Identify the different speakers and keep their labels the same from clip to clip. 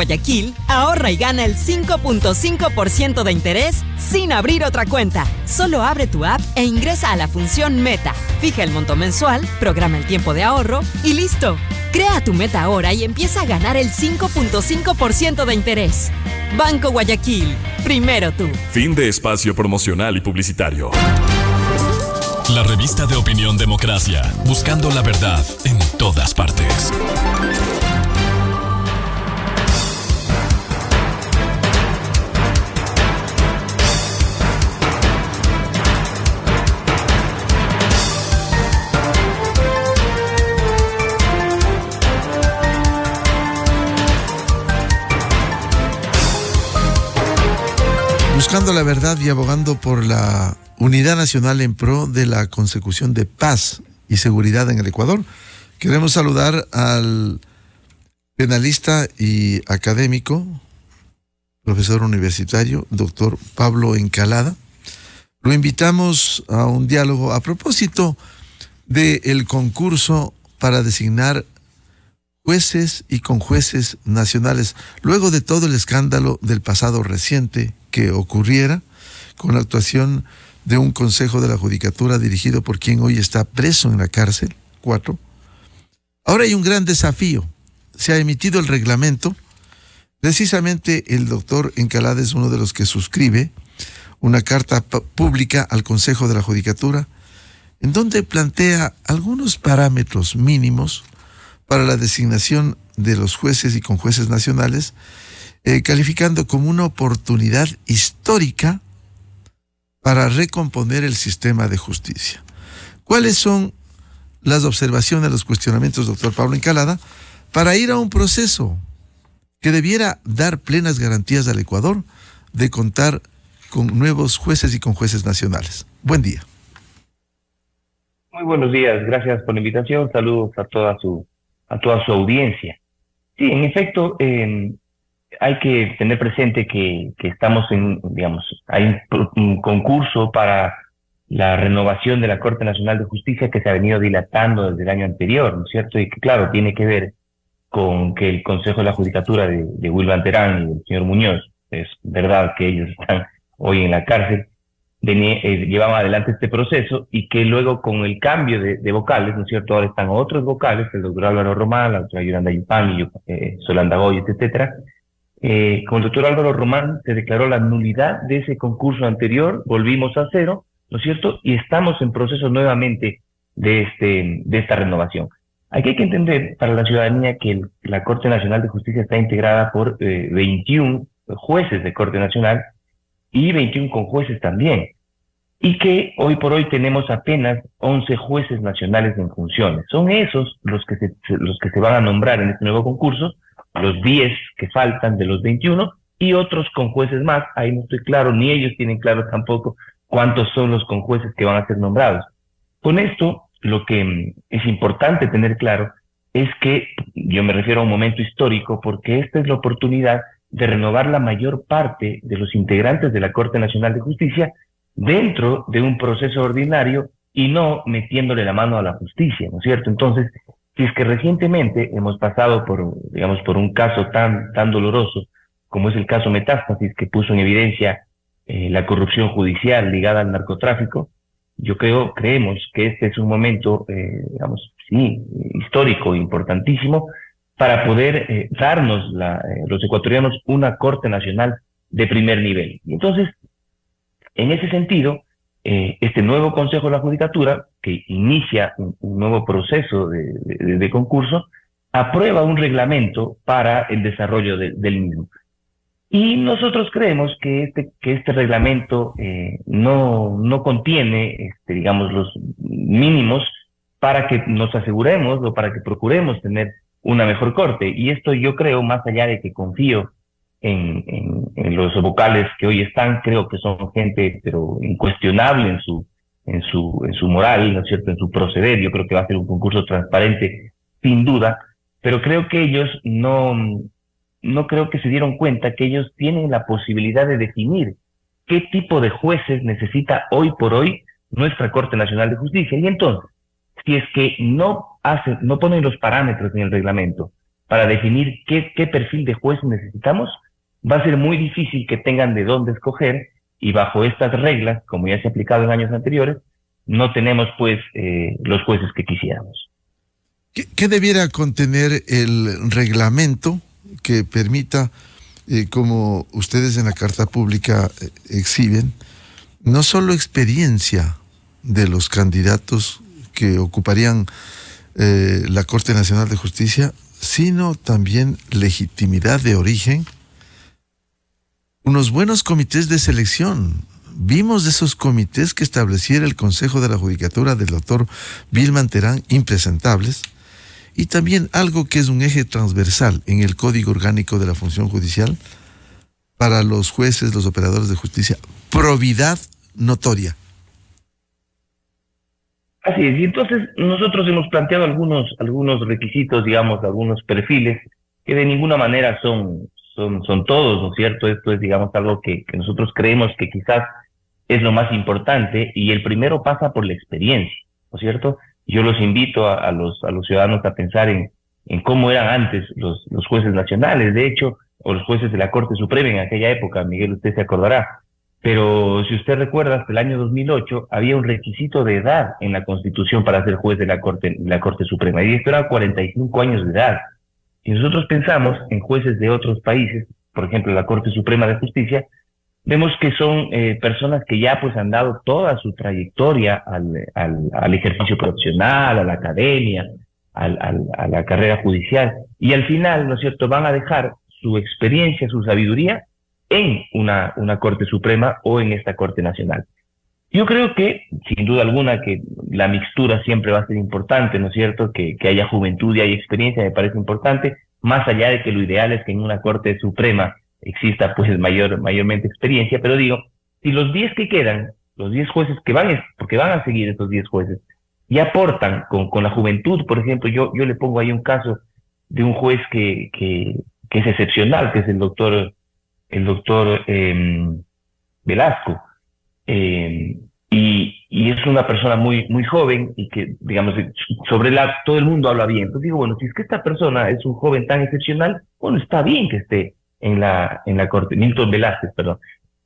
Speaker 1: Guayaquil, ahorra y gana el 5.5% de interés sin abrir otra cuenta. Solo abre tu app e ingresa a la función Meta. Fija el monto mensual, programa el tiempo de ahorro y listo. Crea tu meta ahora y empieza a ganar el 5.5% de interés. Banco Guayaquil, primero tú.
Speaker 2: Fin de espacio promocional y publicitario.
Speaker 3: La revista de opinión Democracia, buscando la verdad en todas partes.
Speaker 4: Buscando la verdad y abogando por la unidad nacional en pro de la consecución de paz y seguridad en el Ecuador. Queremos saludar al penalista y académico, profesor universitario, doctor Pablo Encalada. Lo invitamos a un diálogo a propósito del concurso para designar jueces y conjueces nacionales, luego de todo el escándalo del pasado reciente que ocurriera con la actuación de un consejo de la judicatura dirigido por quien hoy está preso en la cárcel, 4. Ahora hay un gran desafío. Se ha emitido el reglamento. Precisamente el doctor Encalada es uno de los que suscribe una carta pública al Consejo de la Judicatura en donde plantea algunos parámetros mínimos para la designación de los jueces y conjueces nacionales, calificando como una oportunidad histórica para recomponer el sistema de justicia. ¿Cuáles son las observaciones, los cuestionamientos, doctor Pablo Encalada, para ir a un proceso que debiera dar plenas garantías al Ecuador de contar con nuevos jueces y conjueces nacionales? Buen día.
Speaker 5: Muy buenos días, gracias por la invitación, saludos a toda su audiencia. Sí, en efecto, hay que tener presente que estamos hay un concurso para la renovación de la Corte Nacional de Justicia que se ha venido dilatando desde el año anterior, ¿no es cierto? Y que, claro, tiene que ver con que el Consejo de la Judicatura de Wilvan Terán y del señor Muñoz, es verdad que ellos están hoy en la cárcel, llevaban adelante este proceso y que luego con el cambio de vocales, ¿no es cierto? Ahora están otros vocales, el doctor Álvaro Román, la doctora Yolanda Yupan, Solanda Goyes, etcétera. Con el doctor Álvaro Román se declaró la nulidad de ese concurso anterior, volvimos a cero, ¿no es cierto? Y estamos en proceso nuevamente de esta renovación. Aquí hay que entender para la ciudadanía que la Corte Nacional de Justicia está integrada por 21 jueces de Corte Nacional y 21 conjueces también, y que hoy por hoy tenemos apenas 11 jueces nacionales en funciones. Son esos los que se van a nombrar en este nuevo concurso, los 10 que faltan de los 21, y otros conjueces más. Ahí no estoy claro, ni ellos tienen claro tampoco cuántos son los conjueces que van a ser nombrados. Con esto, lo que es importante tener claro es que yo me refiero a un momento histórico, porque esta es la oportunidad de renovar la mayor parte de los integrantes de la Corte Nacional de Justicia dentro de un proceso ordinario y no metiéndole la mano a la justicia, ¿no es cierto? Entonces, si es que recientemente hemos pasado por un caso tan doloroso como es el caso Metástasis, que puso en evidencia la corrupción judicial ligada al narcotráfico, creemos que este es un momento, histórico, importantísimo, para poder darnos los ecuatorianos una Corte Nacional de primer nivel. Y entonces, en ese sentido, este nuevo Consejo de la Judicatura, que inicia un nuevo proceso de concurso, aprueba un reglamento para el desarrollo del mismo. Y nosotros creemos que este reglamento no contiene, los mínimos para que nos aseguremos o para que procuremos tener una mejor corte. Y esto yo creo, más allá de que confío en los vocales que hoy están, creo que son gente pero incuestionable en su moral, ¿no es cierto?, en su proceder. Yo creo que va a ser un concurso transparente, sin duda, pero creo que ellos no creo que se dieron cuenta que ellos tienen la posibilidad de definir qué tipo de jueces necesita hoy por hoy nuestra Corte Nacional de Justicia. Y entonces, si es que no ponen los parámetros en el reglamento para definir qué perfil de juez necesitamos, va a ser muy difícil que tengan de dónde escoger, y bajo estas reglas, como ya se ha aplicado en años anteriores, no tenemos pues los jueces que quisiéramos.
Speaker 4: ¿Qué debiera contener el reglamento que permita, como ustedes en la carta pública exhiben, no solo experiencia de los candidatos que ocuparían la Corte Nacional de Justicia, sino también legitimidad de origen, unos buenos comités de selección? Vimos de esos comités que estableciera el Consejo de la Judicatura del doctor Vilman Terán, impresentables, y también algo que es un eje transversal en el Código Orgánico de la Función Judicial para los jueces, los operadores de justicia: probidad notoria.
Speaker 5: Así es, y entonces nosotros hemos planteado algunos requisitos, digamos, algunos perfiles que de ninguna manera son todos, ¿no es cierto? Esto es, digamos, algo que nosotros creemos que quizás es lo más importante, y el primero pasa por la experiencia, ¿no es cierto? Yo los invito a los ciudadanos a pensar en cómo eran antes los jueces nacionales, de hecho, o los jueces de la Corte Suprema en aquella época. Miguel, usted se acordará. Pero si usted recuerda, hasta el año 2008 había un requisito de edad en la Constitución para ser juez de la Corte Suprema, y esto era 45 años de edad. Si nosotros pensamos en jueces de otros países, por ejemplo la Corte Suprema de Justicia, vemos que son personas que ya pues han dado toda su trayectoria al ejercicio profesional, a la academia, a la carrera judicial, y al final, ¿no es cierto?, van a dejar su experiencia, su sabiduría en una Corte Suprema o en esta Corte Nacional. Yo creo que, sin duda alguna, que la mixtura siempre va a ser importante, ¿no es cierto?, que haya juventud y haya experiencia, me parece importante, más allá de que lo ideal es que en una Corte Suprema exista pues mayormente experiencia. Pero digo, si los 10 que quedan, los 10 jueces que porque van a seguir estos 10 jueces, y aportan con la juventud, por ejemplo, yo le pongo ahí un caso de un juez que es excepcional, que es el doctor Velasco, y es una persona muy joven, y que, digamos, todo el mundo habla bien. Entonces digo, bueno, si es que esta persona es un joven tan excepcional, bueno, está bien que esté en la Corte, Milton Velázquez, perdón,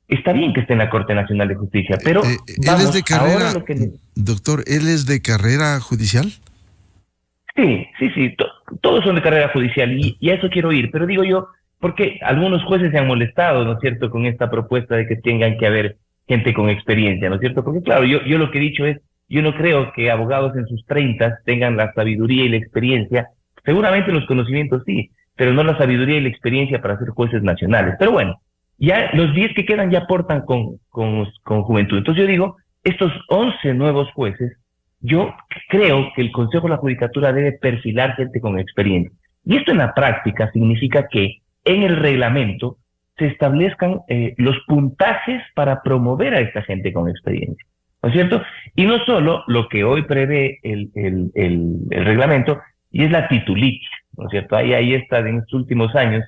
Speaker 5: está bien que esté en la Corte Nacional de Justicia, pero
Speaker 4: él es de carrera, doctor, ¿él es de carrera judicial?
Speaker 5: Sí, todos son de carrera judicial, y a eso quiero ir, pero digo yo, porque algunos jueces se han molestado, ¿no es cierto?, con esta propuesta de que tengan que haber gente con experiencia, ¿no es cierto? Porque claro, yo lo que he dicho es, yo no creo que abogados en sus 30 tengan la sabiduría y la experiencia, seguramente los conocimientos sí, pero no la sabiduría y la experiencia para ser jueces nacionales. Pero bueno, ya los 10 que quedan ya aportan con juventud. Entonces yo digo, estos 11 nuevos jueces, yo creo que el Consejo de la Judicatura debe perfilar gente con experiencia. Y esto en la práctica significa que en el reglamento se establezcan los puntajes para promover a esta gente con experiencia, ¿no es cierto? Y no solo lo que hoy prevé el reglamento, y es la titulitis, ¿no es cierto? Ahí está, en estos últimos años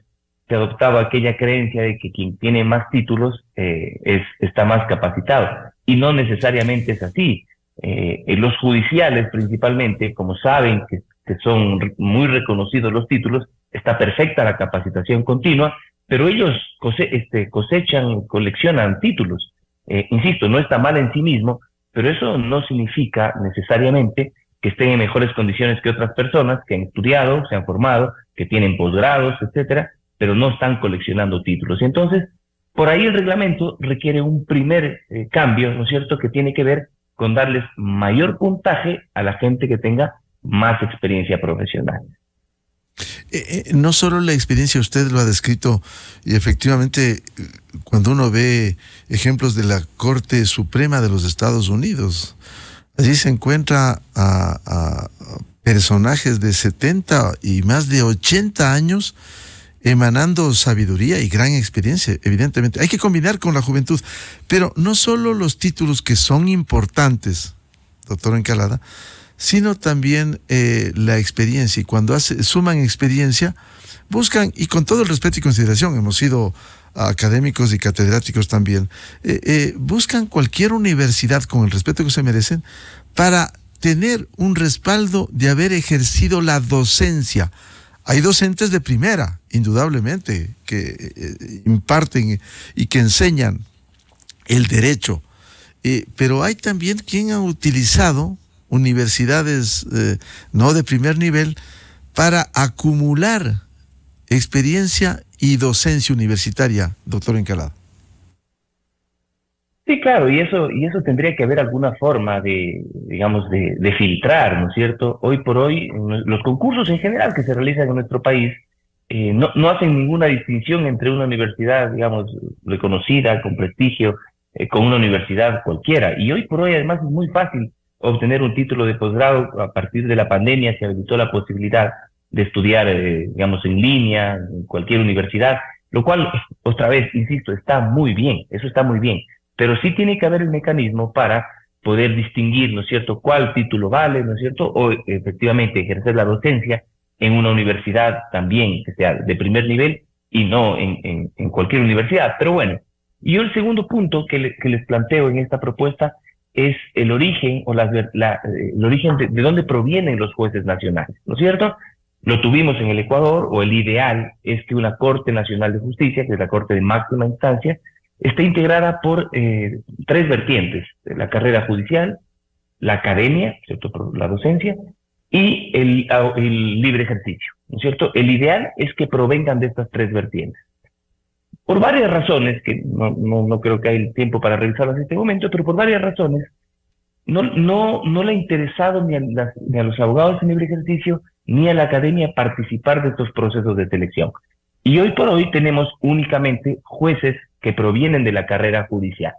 Speaker 5: se adoptaba aquella creencia de que quien tiene más títulos está más capacitado, y no necesariamente es así. Los judiciales principalmente, como saben que son muy reconocidos los títulos, está perfecta la capacitación continua, pero ellos coleccionan títulos. Insisto, no está mal en sí mismo, pero eso no significa necesariamente que estén en mejores condiciones que otras personas que han estudiado, se han formado, que tienen posgrados, etcétera, pero no están coleccionando títulos. Y entonces, por ahí el reglamento requiere un primer cambio, ¿no es cierto?, que tiene que ver con darles mayor puntaje a la gente que tenga más experiencia profesional.
Speaker 4: No solo la experiencia, usted lo ha descrito, y efectivamente cuando uno ve ejemplos de la Corte Suprema de los Estados Unidos, allí se encuentra a personajes de 70 y más de 80 años emanando sabiduría y gran experiencia. Evidentemente hay que combinar con la juventud, pero no solo los títulos, que son importantes, doctor Encalada, sino también la experiencia. Y cuando suman experiencia, buscan, y con todo el respeto y consideración, hemos sido académicos y catedráticos también, buscan cualquier universidad, con el respeto que se merecen, para tener un respaldo de haber ejercido la docencia Hay docentes de primera, indudablemente, que imparten y que enseñan el derecho, pero hay también quien ha utilizado universidades no de primer nivel para acumular experiencia y docencia universitaria, doctor Encalada.
Speaker 5: Sí, claro, y eso tendría que haber alguna forma de, digamos, de filtrar, ¿no es cierto? Hoy por hoy, los concursos en general que se realizan en nuestro país no hacen ninguna distinción entre una universidad, digamos, reconocida, con prestigio, con una universidad cualquiera. Y hoy por hoy, además, es muy fácil obtener un título de posgrado. A partir de la pandemia se habilitó la posibilidad de estudiar, digamos, en línea, en cualquier universidad, lo cual, otra vez, insisto, está muy bien, eso está muy bien. Pero sí tiene que haber el mecanismo para poder distinguir, ¿no es cierto?, cuál título vale, ¿no es cierto?, o efectivamente ejercer la docencia en una universidad también que sea de primer nivel y no en cualquier universidad. Pero bueno, y yo el segundo punto que les planteo en esta propuesta es el origen o el origen de dónde provienen los jueces nacionales, ¿no es cierto? Lo tuvimos en el Ecuador, o el ideal es que una Corte Nacional de Justicia, que es la Corte de máxima instancia, está integrada por tres vertientes: la carrera judicial, la academia, ¿cierto?, por la docencia, y el libre ejercicio, ¿no es cierto? El ideal es que provengan de estas tres vertientes. Por varias razones, que no creo que hay el tiempo para revisarlas en este momento, pero por varias razones, no le ha interesado ni a los abogados en libre ejercicio ni a la academia participar de estos procesos de selección. Y hoy por hoy tenemos únicamente jueces que provienen de la carrera judicial,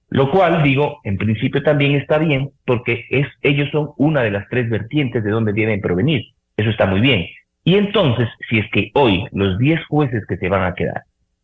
Speaker 5: lo cual, digo, en principio también está bien, porque ellos son una de las tres vertientes de donde deben provenir. Eso está muy bien. Y entonces, si es que hoy los 10 jueces que se van a quedar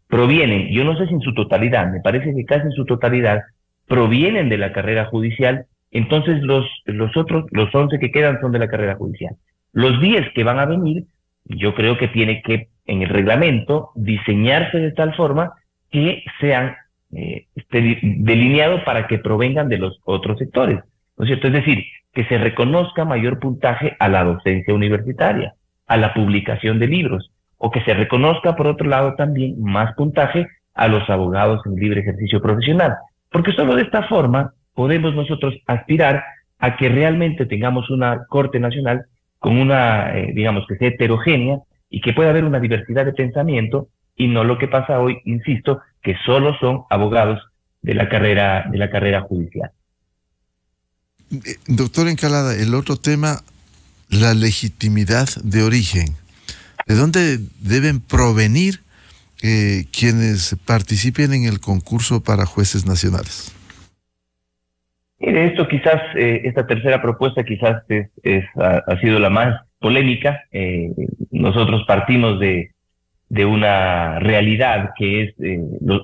Speaker 5: provienen, yo no sé si en su totalidad, me parece que casi en su totalidad, provienen de la carrera judicial, entonces los 11 que quedan son de la carrera judicial. Los 10 que van a venir, yo creo que tiene que, en el reglamento, diseñarse de tal forma que sean delineados para que provengan de los otros sectores, ¿no es cierto? Es decir, que se reconozca mayor puntaje a la docencia universitaria, a la publicación de libros, o que se reconozca, por otro lado, también más puntaje a los abogados en libre ejercicio profesional, porque solo de esta forma podemos nosotros aspirar a que realmente tengamos una Corte Nacional con una, digamos, que sea heterogénea y que pueda haber una diversidad de pensamiento, y no lo que pasa hoy, insisto, que solo son abogados de la carrera judicial.
Speaker 4: Doctor Encalada, el otro tema, la legitimidad de origen. ¿De dónde deben provenir quienes participen en el concurso para jueces nacionales?
Speaker 5: Mire, esto quizás, esta tercera propuesta quizás ha sido la más polémica. Nosotros partimos de una realidad que es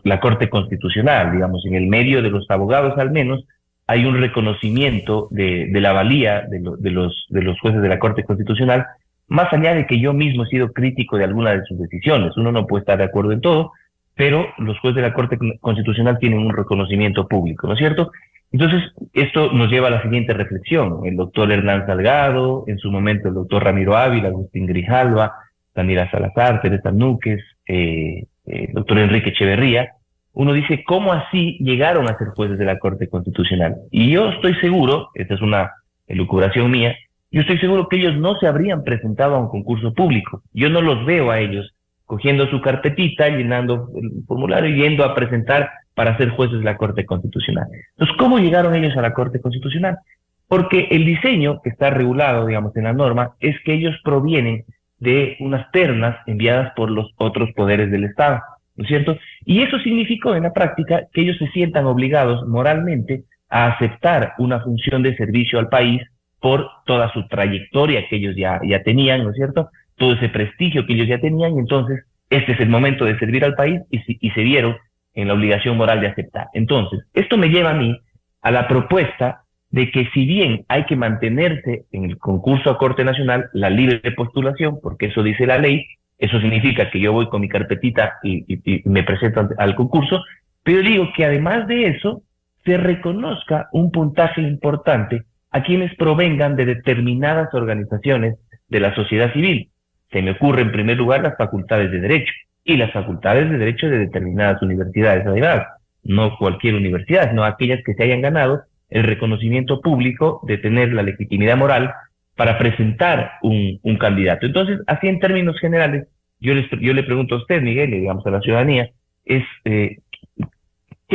Speaker 5: la Corte Constitucional, digamos, en el medio de los abogados al menos, hay un reconocimiento de la valía de los jueces de la Corte Constitucional, más allá de que yo mismo he sido crítico de alguna de sus decisiones. Uno no puede estar de acuerdo en todo, pero los jueces de la Corte Constitucional tienen un reconocimiento público, ¿no es cierto? Entonces, esto nos lleva a la siguiente reflexión. El doctor Hernán Salgado, en su momento el doctor Ramiro Ávila, Agustín Grijalva, Daniela Salazar, Teresa Núquez, el doctor Enrique Echeverría, uno dice, ¿cómo así llegaron a ser jueces de la Corte Constitucional? Y yo estoy seguro, esta es una elucubración mía, yo estoy seguro que ellos no se habrían presentado a un concurso público. Yo no los veo a ellos cogiendo su carpetita, llenando el formulario y yendo a presentar para ser jueces de la Corte Constitucional. Entonces, ¿cómo llegaron ellos a la Corte Constitucional? Porque el diseño que está regulado, digamos, en la norma, es que ellos provienen de unas ternas enviadas por los otros poderes del Estado, ¿no es cierto? Y eso significó en la práctica que ellos se sientan obligados moralmente a aceptar una función de servicio al país por toda su trayectoria que ellos ya tenían, ¿no es cierto? Todo ese prestigio que ellos ya tenían, y entonces este es el momento de servir al país y se vieron en la obligación moral de aceptar. Entonces, esto me lleva a mí a la propuesta de que, si bien hay que mantenerse en el concurso a Corte Nacional la libre postulación, porque eso dice la ley, eso significa que yo voy con mi carpetita y me presento al concurso, pero digo que además de eso se reconozca un puntaje importante a quienes provengan de determinadas organizaciones de la sociedad civil. se me ocurre en primer lugar las facultades de Derecho, y las facultades de Derecho de determinadas universidades, además, no cualquier universidad, sino aquellas que se hayan ganado el reconocimiento público de tener la legitimidad moral para presentar un candidato. Entonces, así en términos generales, yo le pregunto a usted, Miguel, y digamos a la ciudadanía, ¿qué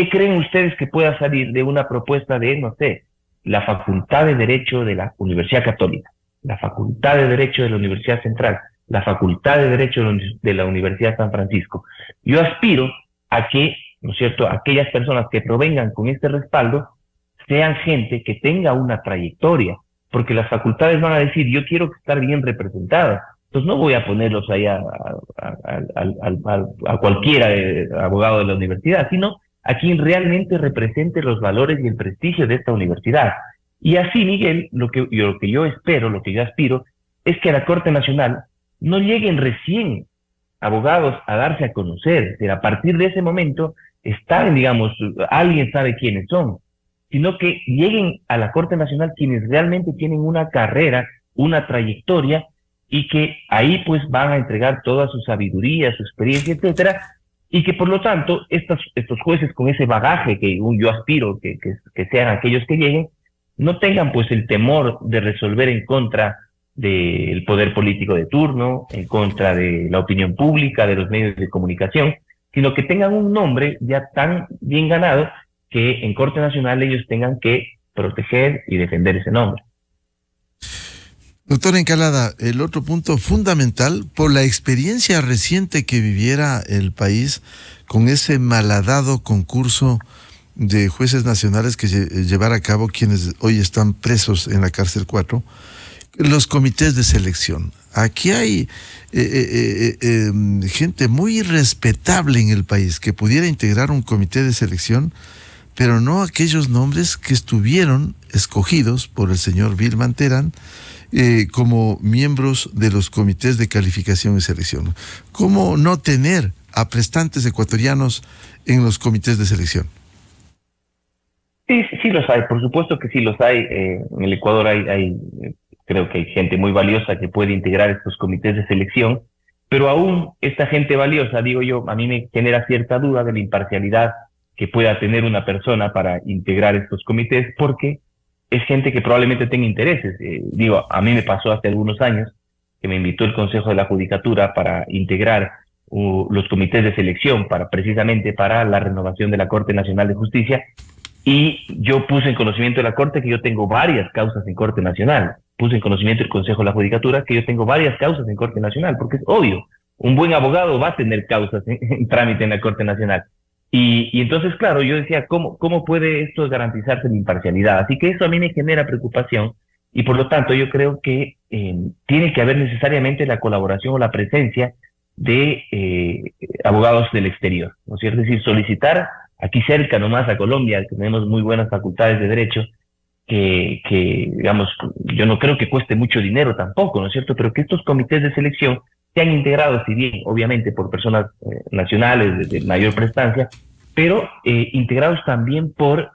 Speaker 5: creen ustedes que pueda salir de una propuesta de, no sé, la Facultad de Derecho de la Universidad Católica, la Facultad de Derecho de la Universidad Central, la Facultad de Derecho de la Universidad San Francisco? Yo aspiro a que, ¿no es cierto?, aquellas personas que provengan con este respaldo sean gente que tenga una trayectoria, porque las facultades van a decir, yo quiero estar bien representada, entonces no voy a ponerlos ahí a cualquiera abogado de la universidad, sino a quien realmente represente los valores y el prestigio de esta universidad. Y así, Miguel, lo que yo espero, lo que yo aspiro, es que a la Corte Nacional no lleguen recién abogados a darse a conocer, a partir de ese momento están, digamos, alguien sabe quiénes son, sino que lleguen a la Corte Nacional quienes realmente tienen una carrera, una trayectoria, y que ahí pues van a entregar toda su sabiduría, su experiencia, etcétera, y que por lo tanto estos jueces con ese bagaje que yo aspiro que sean aquellos que lleguen, no tengan pues el temor de resolver en contra del poder político de turno, en contra de la opinión pública, de los medios de comunicación, sino que tengan un nombre ya tan bien ganado que en Corte Nacional ellos tengan que proteger y defender ese nombre.
Speaker 4: Doctor Encalada, el otro punto fundamental, por la experiencia reciente que viviera el país con ese malhadado concurso de jueces nacionales que llevara a cabo quienes hoy están presos en la cárcel 4, los comités de selección. Aquí hay gente muy respetable en el país que pudiera integrar un comité de selección, pero no aquellos nombres que estuvieron escogidos por el señor Vilman Terán como miembros de los comités de calificación y selección. ¿Cómo no tener a prestantes ecuatorianos en los comités de selección?
Speaker 5: Sí los hay, por supuesto que sí los hay. En el Ecuador creo que hay gente muy valiosa que puede integrar estos comités de selección, pero aún esta gente valiosa, digo yo, a mí me genera cierta duda de la imparcialidad que pueda tener una persona para integrar estos comités, porque es gente que probablemente tenga intereses. A mí me pasó hace algunos años que me invitó el Consejo de la Judicatura para integrar los comités de selección precisamente para la renovación de la Corte Nacional de Justicia, y yo puse en conocimiento de la Corte que yo tengo varias causas en Corte Nacional, puse en conocimiento del Consejo de la Judicatura que yo tengo varias causas en Corte Nacional, porque es obvio, un buen abogado va a tener causas en trámite en la Corte Nacional. Y entonces, claro, yo decía, ¿cómo puede esto garantizarse la imparcialidad? Así que eso a mí me genera preocupación, y por lo tanto yo creo que tiene que haber necesariamente la colaboración o la presencia de abogados del exterior, ¿no es cierto? Es decir, solicitar aquí cerca nomás a Colombia, que tenemos muy buenas facultades de derecho, que digamos, yo no creo que cueste mucho dinero tampoco, ¿no es cierto? Pero que estos comités de selección sean integrados, si bien obviamente por personas nacionales de mayor prestancia, pero integrados también por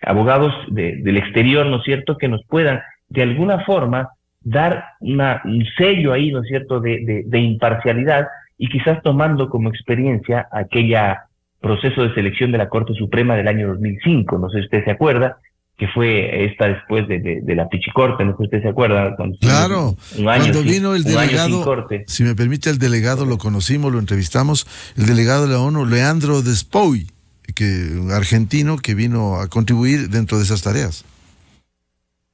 Speaker 5: abogados del exterior, ¿no es cierto?, que nos puedan de alguna forma dar un sello ahí, ¿no es cierto?, de imparcialidad, y quizás tomando como experiencia aquella proceso de selección de la Corte Suprema del año 2005, no sé si usted se acuerda, que fue esta después de la Pichicorte, no sé si usted se acuerda.
Speaker 4: Claro, cuando vino el delegado, si me permite, el delegado lo conocimos, lo entrevistamos, el delegado de la ONU, Leandro Despoy, un argentino que vino a contribuir dentro de esas tareas.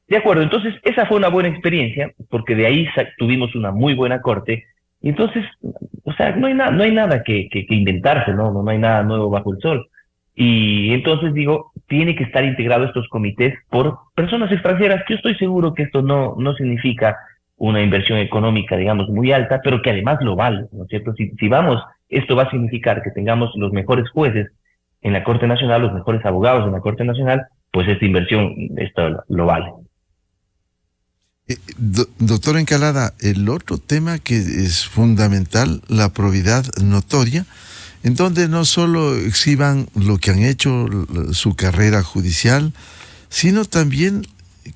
Speaker 5: De acuerdo, entonces esa fue una buena experiencia, porque de ahí tuvimos una muy buena Corte, y entonces, o sea, no hay nada que inventarse, no hay nada nuevo bajo el sol. Y entonces digo, tiene que estar integrado estos comités por personas extranjeras, que yo estoy seguro que esto no significa una inversión económica, digamos, muy alta, pero que además lo vale, ¿no es cierto? Si vamos, esto va a significar que tengamos los mejores jueces en la Corte Nacional, los mejores abogados en la Corte Nacional, pues esta inversión, esto lo vale.
Speaker 4: Doctor Encalada, el otro tema que es fundamental, la probidad notoria, en donde no solo exhiban lo que han hecho, su carrera judicial, sino también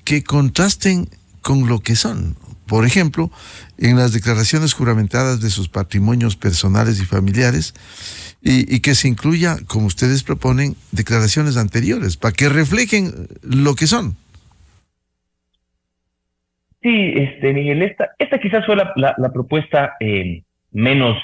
Speaker 4: que contrasten con lo que son. por ejemplo, en las declaraciones juramentadas de sus patrimonios personales y familiares, y que se incluya, como ustedes proponen, declaraciones anteriores, para que reflejen lo que son.
Speaker 5: Sí, Miguel, esta quizás fue la propuesta menos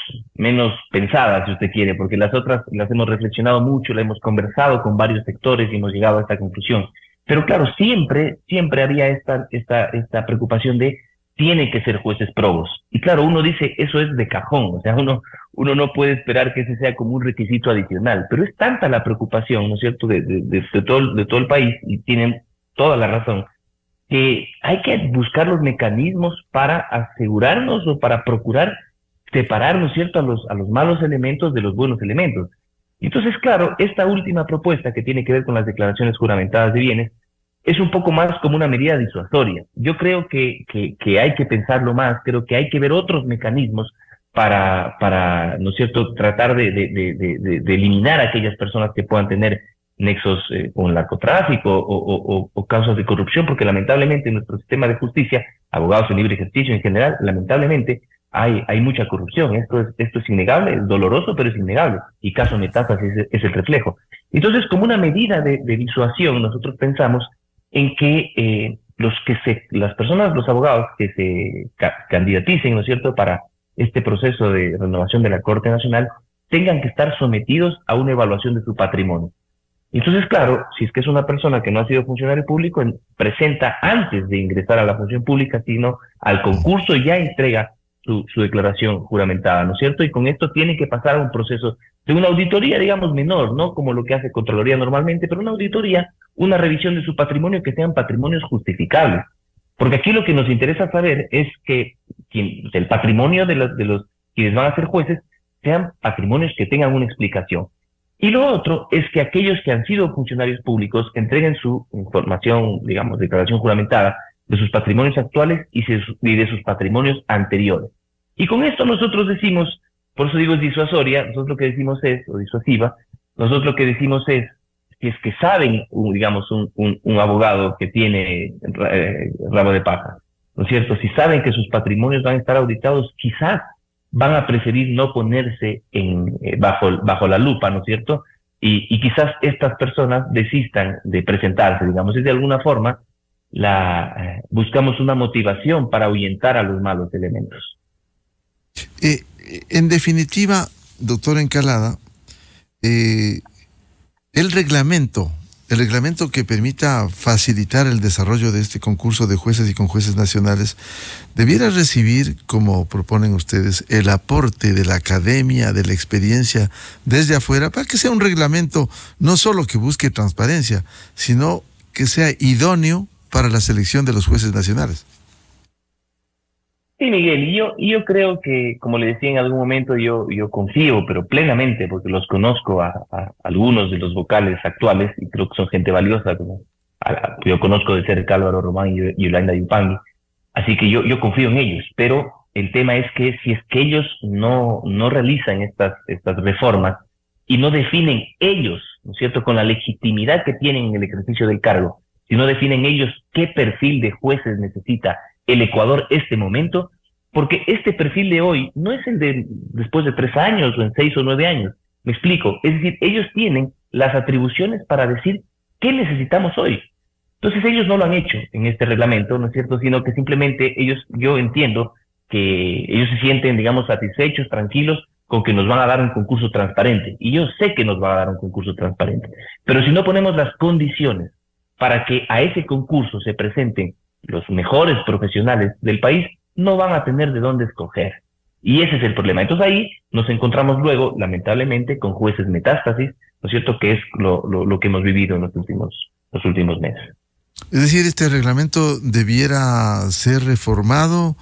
Speaker 5: pensada, si usted quiere, porque las otras las hemos reflexionado mucho, la hemos conversado con varios sectores y hemos llegado a esta conclusión. Pero claro, siempre había esta preocupación de tiene que ser jueces probos. Y claro, uno dice, eso es de cajón, o sea, uno no puede esperar que ese sea como un requisito adicional, pero es tanta la preocupación, ¿no es cierto?, de todo el país, y tienen toda la razón, que hay que buscar los mecanismos para asegurarnos o para procurar separar, ¿no es cierto?, a los malos elementos de los buenos elementos. Entonces, claro, esta última propuesta que tiene que ver con las declaraciones juramentadas de bienes es un poco más como una medida disuasoria. Yo creo que hay que pensarlo más, creo que hay que ver otros mecanismos para ¿no es cierto?, tratar de eliminar a aquellas personas que puedan tener nexos con el narcotráfico o causas de corrupción, porque lamentablemente en nuestro sistema de justicia, abogados en libre ejercicio en general, lamentablemente hay mucha corrupción. Esto es innegable, es doloroso, pero es innegable. Y caso Metástasis es el reflejo. Entonces, como una medida de disuasión, nosotros pensamos en que las personas, los abogados que se candidaticen, ¿no es cierto?, para este proceso de renovación de la Corte Nacional, tengan que estar sometidos a una evaluación de su patrimonio. Entonces, claro, si es que es una persona que no ha sido funcionario público, presenta antes de ingresar a la función pública, sino al concurso, y ya entrega su declaración juramentada, ¿no es cierto? Y con esto tiene que pasar a un proceso de una auditoría, digamos, menor, ¿no?, como lo que hace Contraloría normalmente, pero una auditoría, una revisión de su patrimonio, que sean patrimonios justificables. Porque aquí lo que nos interesa saber es que el patrimonio de los quienes van a ser jueces sean patrimonios que tengan una explicación. Y lo otro es que aquellos que han sido funcionarios públicos entreguen su información, digamos, declaración juramentada de sus patrimonios actuales y de sus patrimonios anteriores. Y con esto nosotros decimos, por eso digo es disuasoria, nosotros lo que decimos es, o disuasiva, nosotros lo que decimos es, si es que saben, digamos, un abogado que tiene rabo de paja, ¿no es cierto? Si saben que sus patrimonios van a estar auditados, quizás van a preferir no ponerse bajo la lupa, ¿no es cierto? Y quizás estas personas desistan de presentarse, digamos, y de alguna forma buscamos una motivación para ahuyentar a los malos elementos.
Speaker 4: En definitiva, doctor Encalada, el reglamento que permita facilitar el desarrollo de este concurso de jueces y conjueces nacionales debiera recibir, como proponen ustedes, el aporte de la academia, de la experiencia desde afuera, para que sea un reglamento no solo que busque transparencia, sino que sea idóneo para la selección de los jueces nacionales.
Speaker 5: Sí, Miguel, y yo creo que, como le decía en algún momento, yo confío, pero plenamente, porque los conozco a algunos de los vocales actuales, y creo que son gente valiosa, como yo conozco de cerca a Álvaro Román y Yolanda Yupanqui, así que yo confío en ellos, pero el tema es que si es que ellos no realizan estas reformas y no definen ellos, ¿no es cierto?, con la legitimidad que tienen en el ejercicio del cargo, si no definen ellos qué perfil de jueces necesita el Ecuador este momento, porque este perfil de hoy no es el de después de 3 años o en 6 o 9 años. Me explico. Es decir, ellos tienen las atribuciones para decir qué necesitamos hoy. Entonces ellos no lo han hecho en este reglamento, ¿no es cierto? Sino que simplemente yo entiendo que ellos se sienten, digamos, satisfechos, tranquilos, con que nos van a dar un concurso transparente. Y yo sé que nos van a dar un concurso transparente. Pero si no ponemos las condiciones para que a ese concurso se presenten los mejores profesionales del país, no van a tener de dónde escoger. Y ese es el problema. Entonces ahí nos encontramos luego, lamentablemente, con jueces Metástasis, ¿no es cierto?, que es lo que hemos vivido en los últimos meses.
Speaker 4: Es decir, este reglamento debiera ser reformado.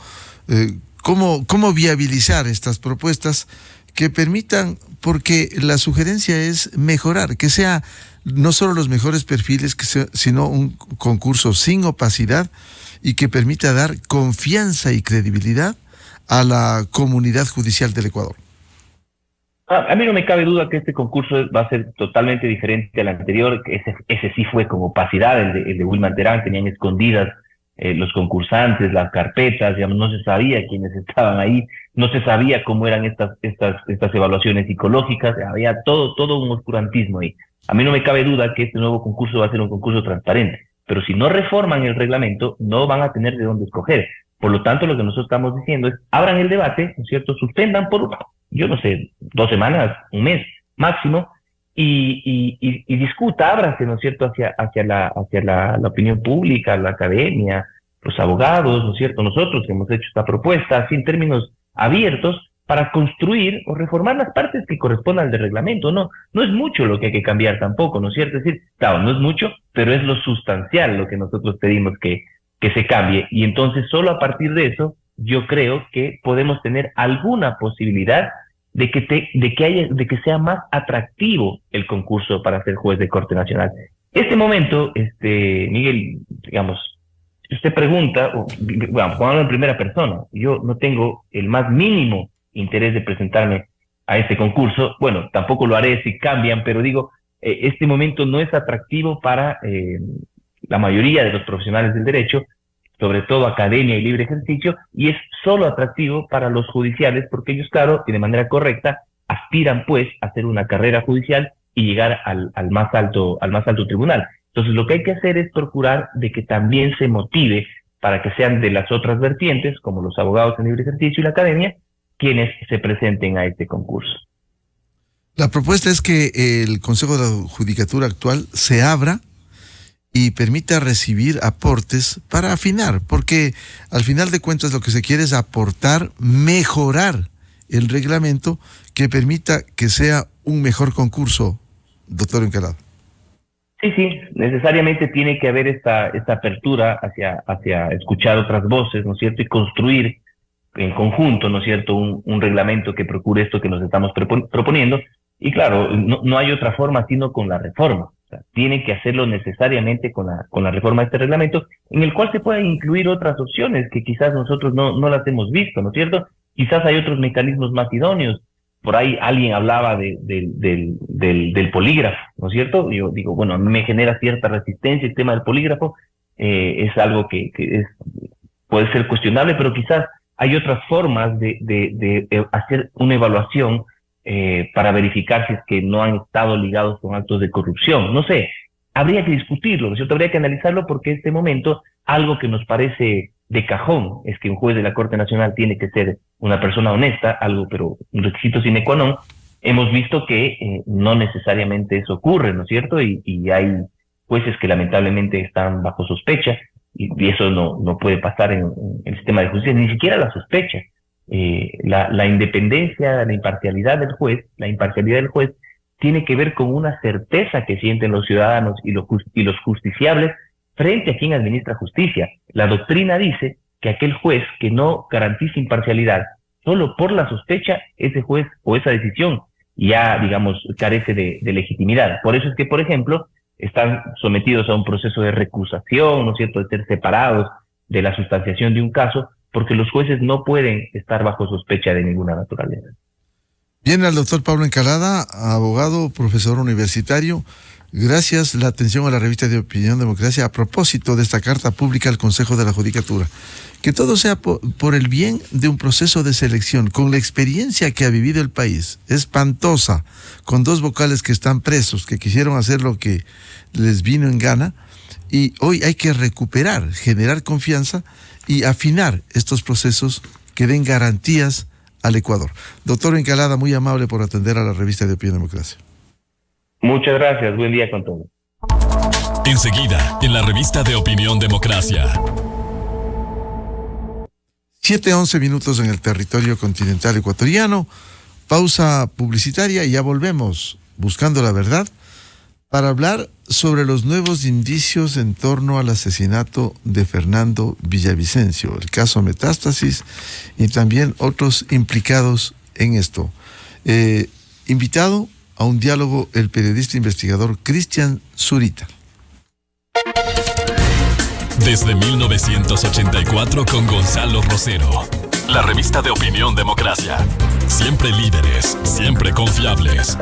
Speaker 4: ¿Cómo viabilizar estas propuestas que permitan, porque la sugerencia es mejorar, que sea no solo los mejores perfiles, sino un concurso sin opacidad y que permita dar confianza y credibilidad a la comunidad judicial del Ecuador?
Speaker 5: A mí no me cabe duda que este concurso va a ser totalmente diferente al anterior. Ese sí fue con opacidad, el de Wilman Terán, tenían escondidas los concursantes, las carpetas, digamos, no se sabía quiénes estaban ahí, no se sabía cómo eran estas evaluaciones psicológicas, había todo un oscurantismo ahí. A mí no me cabe duda que este nuevo concurso va a ser un concurso transparente, pero si no reforman el reglamento, no van a tener de dónde escoger. Por lo tanto, lo que nosotros estamos diciendo es, abran el debate, ¿no es cierto?, suspendan por, yo no sé, 2 semanas, un mes máximo, y discuta, ábrase, ¿no es cierto?, hacia la opinión pública, la academia, los abogados, ¿no es cierto?, nosotros hemos hecho esta propuesta, así en términos abiertos, para construir o reformar las partes que correspondan al reglamento. No es mucho lo que hay que cambiar tampoco, ¿no es cierto? Es decir, claro, no es mucho, pero es lo sustancial lo que nosotros pedimos que se cambie. Y entonces solo a partir de eso, yo creo que podemos tener alguna posibilidad de que sea más atractivo el concurso para ser juez de Corte Nacional. Este momento, Miguel, digamos, si usted pregunta, bueno, hablo en primera persona, yo no tengo el más mínimo interés de presentarme a este concurso. Bueno, tampoco lo haré si cambian, pero digo, este momento no es atractivo para la mayoría de los profesionales del derecho, sobre todo academia y libre ejercicio, y es solo atractivo para los judiciales, porque ellos, claro, y de manera correcta, aspiran pues a hacer una carrera judicial y llegar al más alto tribunal. Entonces lo que hay que hacer es procurar de que también se motive para que sean de las otras vertientes, como los abogados en libre ejercicio y la academia, quienes se presenten a este concurso.
Speaker 4: La propuesta es que el Consejo de la Judicatura actual se abra y permita recibir aportes para afinar, porque al final de cuentas lo que se quiere es aportar, mejorar el reglamento que permita que sea un mejor concurso, doctor Encalada.
Speaker 5: Sí, necesariamente tiene que haber esta apertura hacia escuchar otras voces, ¿no es cierto?, y construir en conjunto, ¿no es cierto?, un reglamento que procure esto que nos estamos proponiendo. Y claro, no hay otra forma sino con la reforma. O sea, tiene que hacerlo necesariamente con la reforma de este reglamento, en el cual se pueden incluir otras opciones que quizás nosotros no las hemos visto, ¿no es cierto? Quizás hay otros mecanismos más idóneos. Por ahí alguien hablaba del polígrafo, ¿no es cierto? Yo digo, bueno, a mí me genera cierta resistencia el tema del polígrafo, es algo que puede ser cuestionable, pero quizás hay otras formas de hacer una evaluación para verificar si es que no han estado ligados con actos de corrupción. No sé, habría que discutirlo, ¿no es cierto? Habría que analizarlo, porque en este momento algo que nos parece de cajón es que un juez de la Corte Nacional tiene que ser una persona honesta, pero un requisito sine qua non. Hemos visto que no necesariamente eso ocurre, ¿no es cierto? Y hay jueces que lamentablemente están bajo sospecha, y eso no puede pasar en el sistema de justicia, ni siquiera la sospecha. La independencia, la imparcialidad del juez tiene que ver con una certeza que sienten los ciudadanos y los justiciables frente a quien administra justicia. La doctrina dice que aquel juez que no garantiza imparcialidad solo por la sospecha, ese juez o esa decisión ya, digamos, carece de legitimidad. Por eso es que, por ejemplo, están sometidos a un proceso de recusación, ¿no es cierto?, de ser separados de la sustanciación de un caso, porque los jueces no pueden estar bajo sospecha de ninguna naturaleza.
Speaker 4: Bien, al doctor Pablo Encalada, abogado, profesor universitario, gracias la atención a la revista de Opinión Democracia a propósito de esta carta pública al Consejo de la Judicatura. Que todo sea por el bien de un proceso de selección, con la experiencia que ha vivido el país, espantosa, con 2 vocales que están presos, que quisieron hacer lo que les vino en gana, y hoy hay que recuperar, generar confianza y afinar estos procesos que den garantías al Ecuador. Doctor Encalada, muy amable por atender a la revista de Opinión Democracia.
Speaker 5: Muchas gracias, buen día con todos.
Speaker 3: Enseguida, en la revista de Opinión Democracia.
Speaker 4: 7:11 minutos en el territorio continental ecuatoriano. Pausa publicitaria y ya volvemos, buscando la verdad, para hablar sobre los nuevos indicios en torno al asesinato de Fernando Villavicencio, el caso Metástasis y también otros implicados en esto. Invitado a un diálogo el periodista investigador Cristian Zurita.
Speaker 3: Desde 1984 con Gonzalo Rosero. La revista de Opinión Democracia. Siempre líderes, siempre confiables.